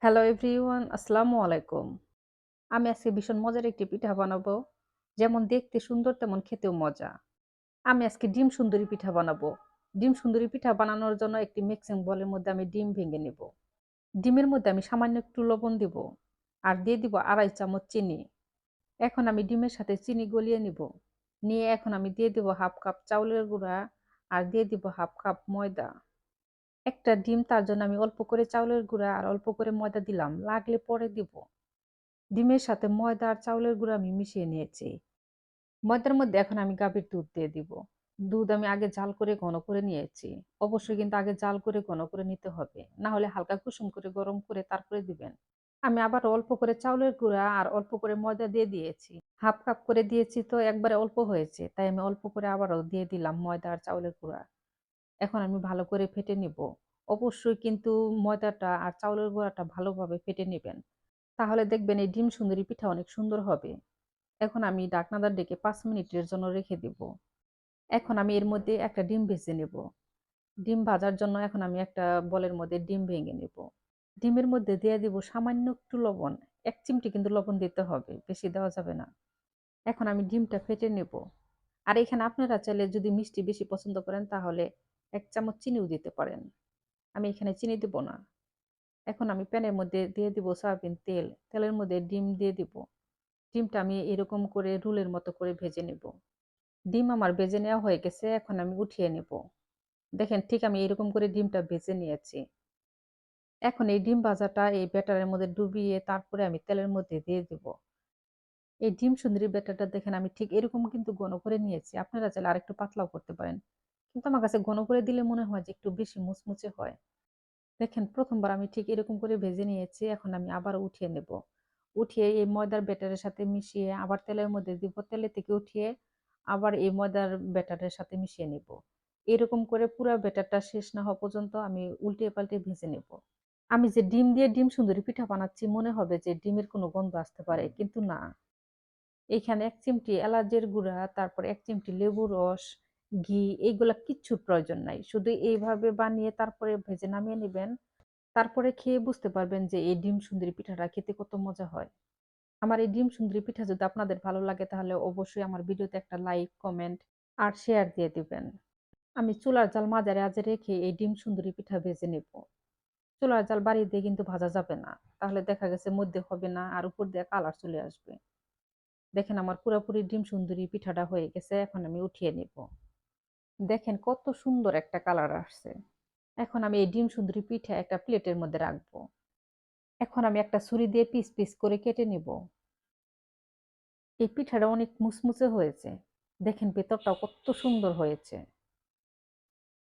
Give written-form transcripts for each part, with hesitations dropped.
Hello everyone, আসসালামু আলাইকুম। আমি আজকে ভীষণ মজার একটি পিঠা বানাবো। যেমন দেখতে সুন্দর তেমন খেতেও মজা। আমি আজকে ডিম সুন্দরী পিঠা বানাবো। ডিম সুন্দরী পিঠা বানানোর জন্য একটি মিক্সিং বোলের মধ্যে আমি ডিম ভেঙে নেব। ডিমের মধ্যে আমি সামান্য একটু লবণ দিব। আর দিয়ে দিব ২.৫ চামচ চিনি। এখন আমি ডিমের সাথে চিনি গলিয়ে নিব। নিয়ে এখন আমি দিয়ে দিব ১/২ কাপ চাউলের গুঁড়া আর দিয়ে দিব ১/২ কাপ ময়দা। একটা ডিম তার জন্য আমি অল্প করে চাউলের গুঁড়া আর অল্প করে ময়দা দিলাম। লাগলে পরে দিব। ডিমের সাথে ময়দা আর চাউলের গুঁড়া আমি মিশিয়ে নিয়েছি। ময়দার মধ্যে এখন আমি গাভীর দুধ দিয়ে দিব। দুধ আমি আগে জাল করে ঘন করে নিয়েছি। অবশ্যই কিন্তু আগে জাল করে ঘন করে নিতে হবে। না হলে হালকা কুসুম করে গরম করে তারপরে দিবেন। আমি আবার অল্প করে চাউলের গুঁড়া আর অল্প করে ময়দা দিয়ে দিয়েছি। ১/২ কাপ করে দিয়েছি তো একবারে অল্প হয়েছে। তাই আমি অল্প করে আবারও দিয়ে দিলাম ময়দা আর চাউলের গুঁড়া। এখন আমি ভালো করে ফেটে নিব। অবশ্যই কিন্তু ময়দাটা আর চাউলের গুঁড়াটা ভালোভাবে ফেটে নিবেন। তাহলে দেখবেন এই ডিম সুন্দরী পিঠা অনেক সুন্দর হবে। এখন আমি ঢাকনাটা ডেকে ৫ মিনিটের জন্য রেখে দিব। এখন আমি এর মধ্যে একটা ডিম ভেজে নেব। ডিম ভাজার জন্য এখন আমি একটা বলের মধ্যে ডিম ভেঙে নেব। ডিমের মধ্যে দিয়ে দিব সামান্য একটু লবণ। ১ চিমটি কিন্তু লবণ দিতে হবে, বেশি দেওয়া যাবে না। এখন আমি ডিমটা ফেটে নেব। আর এখানে আপনারা চাইলে যদি মিষ্টি বেশি পছন্দ করেন তাহলে ১ চামচ চিনিও দিতে পারেন। আমি এখানে চিনি দিব না। এখন আমি প্যানের মধ্যে দিয়ে দিব সয়াবিন তেল। তেলের মধ্যে ডিম দিয়ে দিব। ডিমটা আমি এরকম করে রুলের মতো করে ভেজে নেব। ডিম আমার ভেজে নেওয়া হয়ে গেছে। এখন আমি উঠিয়ে নেব। দেখেন ঠিক আমি এরকম করে ডিমটা ভেজে নিয়েছি। এখন এই ডিম ভাজাটা এই ব্যাটারের মধ্যে ডুবিয়ে তারপরে আমি তেলের মধ্যে দিয়ে দিব। এই ডিম সুন্দরী ব্যাটারটা দেখেন আমি ঠিক এরকম কিন্তু ঘন করে নিয়েছি। আপনারা চাইলে আরেকটু পাতলাও করতে পারেন। কিন্তু আমার কাছে ঘন করে দিলে মনে হয় যে একটু বেশি মুচমুচে হয়। দেখেন ১ম বার আমি ঠিক এরকম করে ভেজে নিয়েছি। এখন আমি আবার উঠিয়ে নেব। উঠিয়ে এই ময়দার ব্যাটারের সাথে মিশিয়ে আবার তেলের মধ্যে দিব। তেলে থেকে উঠিয়ে আবার এই ময়দার ব্যাটারের সাথে মিশিয়ে নেব। এরকম করে পুরা ব্যাটারটা শেষ না হওয়া পর্যন্ত আমি উল্টিয়ে পাল্টে ভেজে নেব। আমি যে ডিম দিয়ে ডিম সুন্দরী পিঠা বানাচ্ছি মনে হবে যে ডিমের কোনো গন্ধ আসতে পারে। কিন্তু না। এখানে ১ চিমটি এলাচের গুঁড়া, তারপর ১ চিমটি লেবুর রস, ঘি এগুলা কিচ্ছুর প্রয়োজন নাই। শুধু এইভাবে বানিয়ে তারপরে ভেজে নামিয়ে নিবেন। তারপরে খেয়ে বুঝতে পারবেন যে এই ডিম সুন্দরী পিঠাটা খেতে কত মজা হয়। আমার এই ডিম সুন্দরী পিঠা যদি আপনাদের ভালো লাগে তাহলে অবশ্যই আমার ভিডিওতে একটা লাইক, কমেন্ট আর শেয়ার দিয়ে দিবেন। আমি চুলার জাল মাঝারে আঁচে রেখে এই ডিম সুন্দরী পিঠা ভেজে নেব। চুলার জাল বাড়িয়ে দিয়ে কিন্তু ভাজা যাবে না। তাহলে দেখা গেছে মধ্যে হবে না আর উপর দিয়ে কালার চলে আসবে। দেখেন আমার পুরাপুরি ডিম সুন্দরী পিঠাটা হয়ে গেছে। এখন আমি উঠিয়ে নেব। দেখেন কত সুন্দর একটা কালার আসছে। এখন আমি এই ডিম সুন্দরী পিঠা একটা প্লেটের মধ্যে রাখবো। এখন আমি একটা ছুরি দিয়ে পিস পিস করে কেটে নিব। এই পিঠাটা অনেক মুচমুচে হয়েছে। দেখেন ভেতরটাও কত সুন্দর হয়েছে।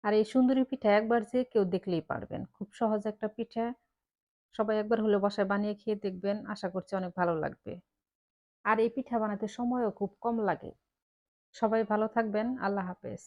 আর এই সুন্দরী পিঠা একবার যে কেউ দেখলেই পারবেন। খুব সহজ একটা পিঠা। সবাই একবার হলেও বাসায় বানিয়ে খেয়ে দেখবেন। আশা করছি অনেক ভালো লাগবে। আর এই পিঠা বানাতে সময়ও খুব কম লাগে। সবাই ভালো থাকবেন। আল্লাহ হাফেজ।